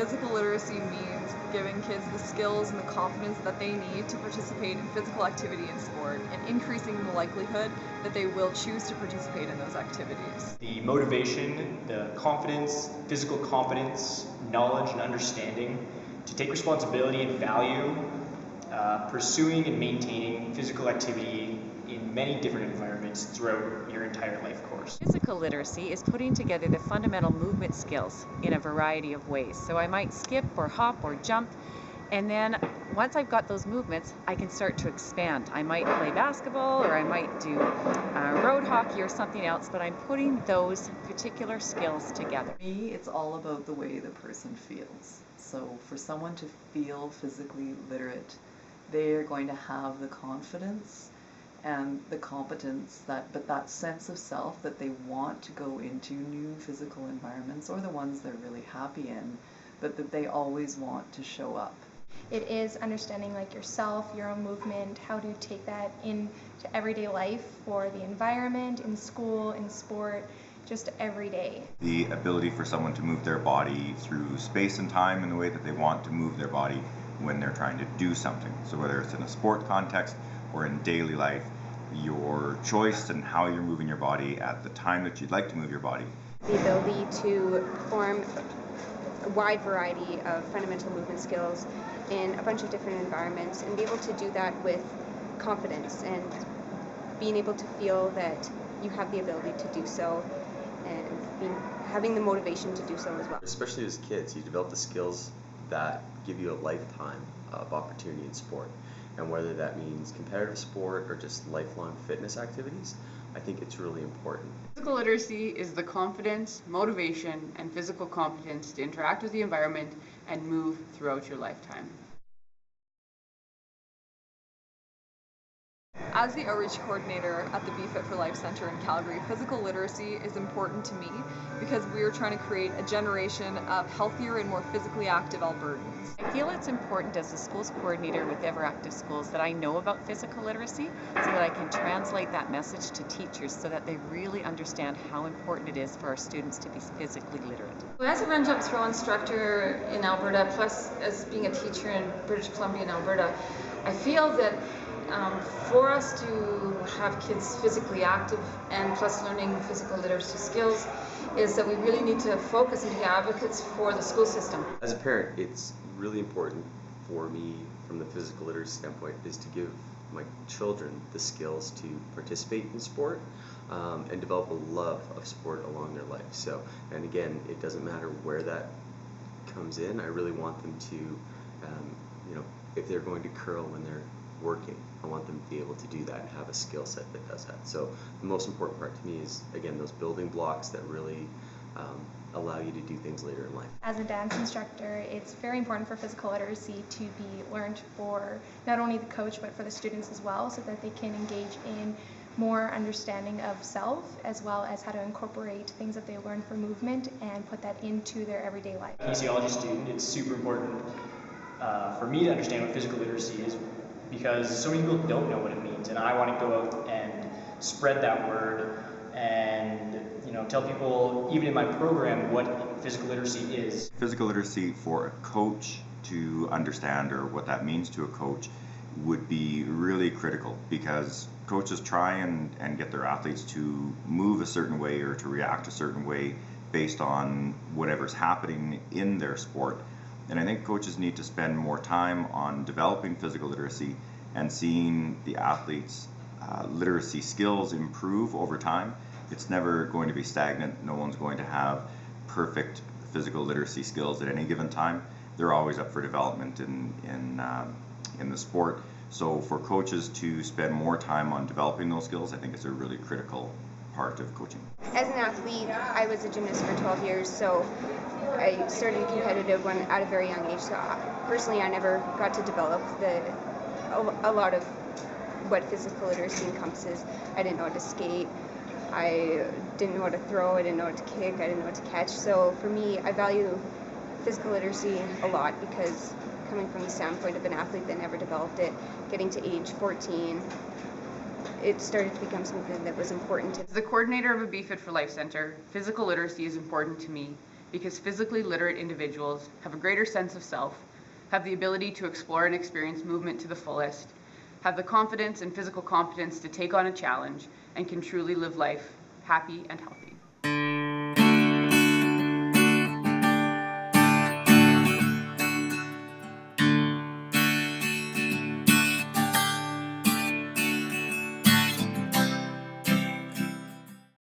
Physical literacy means giving kids the skills and the confidence that they need to participate in physical activity and sport, and increasing the likelihood that they will choose to participate in those activities. The motivation, the confidence, physical competence, knowledge and understanding to take responsibility and value, pursuing and maintaining physical activity in many different environments throughout your entire life course. Physical literacy is putting together the fundamental movement skills in a variety of ways. So I might skip or hop or jump, and then once I've got those movements, I can start to expand. I might play basketball, or I might do road hockey or something else, but I'm putting those particular skills together. For me, it's all about the way the person feels. So for someone to feel physically literate, they're going to have the confidence and the competence, but that sense of self that they want to go into new physical environments, or the ones they're really happy in, but that they always want to show up. It is understanding like yourself, your own movement, how to take that into everyday life for the environment, in school, in sport, just every day. The ability for someone to move their body through space and time in the way that they want to move their body when they're trying to do something. So whether it's in a sport context or in daily life, your choice and how you're moving your body at the time that you'd like to move your body. The ability to perform a wide variety of fundamental movement skills in a bunch of different environments, and be able to do that with confidence and being able to feel that you have the ability to do so, and having the motivation to do so as well. Especially as kids, you develop the skills that give you a lifetime of opportunity in sport. And whether that means competitive sport or just lifelong fitness activities, I think it's really important. Physical literacy is the confidence, motivation, and physical competence to interact with the environment and move throughout your lifetime. As the outreach coordinator at the BeFit for Life Center in Calgary, physical literacy is important to me because we are trying to create a generation of healthier and more physically active Albertans. I feel it's important as the schools coordinator with EverActive Schools that I know about physical literacy so that I can translate that message to teachers so that they really understand how important it is for our students to be physically literate. As a run, jump, throw instructor in Alberta, plus as being a teacher in British Columbia and Alberta, I feel that for us to have kids physically active and plus learning physical literacy skills is that we really need to focus and be advocates for the school system. As a parent, it's really important for me from the physical literacy standpoint is to give my children the skills to participate in sport and develop a love of sport along their life. So, and again, it doesn't matter where that comes in. I really want them to, if they're going to curl when they're working, I want them to be able to do that and have a skill set that does that. So the most important part to me is, again, those building blocks that really allow you to do things later in life. As a dance instructor, it's very important for physical literacy to be learned for not only the coach but for the students as well, so that they can engage in more understanding of self, as well as how to incorporate things that they learn for movement and put that into their everyday life. As a kinesiology student, it's super important for me to understand what physical literacy is, because so many people don't know what it means, and I want to go out and spread that word and tell people, even in my program, what physical literacy is. Physical literacy for a coach to understand, or what that means to a coach, would be really critical, because coaches try and get their athletes to move a certain way or to react a certain way based on whatever's happening in their sport. And I think coaches need to spend more time on developing physical literacy and seeing the athletes' literacy skills improve over time. It's never going to be stagnant. No one's going to have perfect physical literacy skills at any given time. They're always up for development in the sport. So for coaches to spend more time on developing those skills, I think is a really critical part of coaching. As an athlete, I was a gymnast for 12 years, so I started competitive when at a very young age. So personally, I never got to develop a lot of what physical literacy encompasses. I didn't know how to skate. I didn't know how to throw. I didn't know how to kick. I didn't know how to catch. So for me, I value physical literacy a lot, because coming from the standpoint of an athlete that never developed it, getting to age 14, it started to become something that was important to me. As the coordinator of a BeFit for Life Center, physical literacy is important to me because physically literate individuals have a greater sense of self, have the ability to explore and experience movement to the fullest, have the confidence and physical competence to take on a challenge, and can truly live life happy and healthy.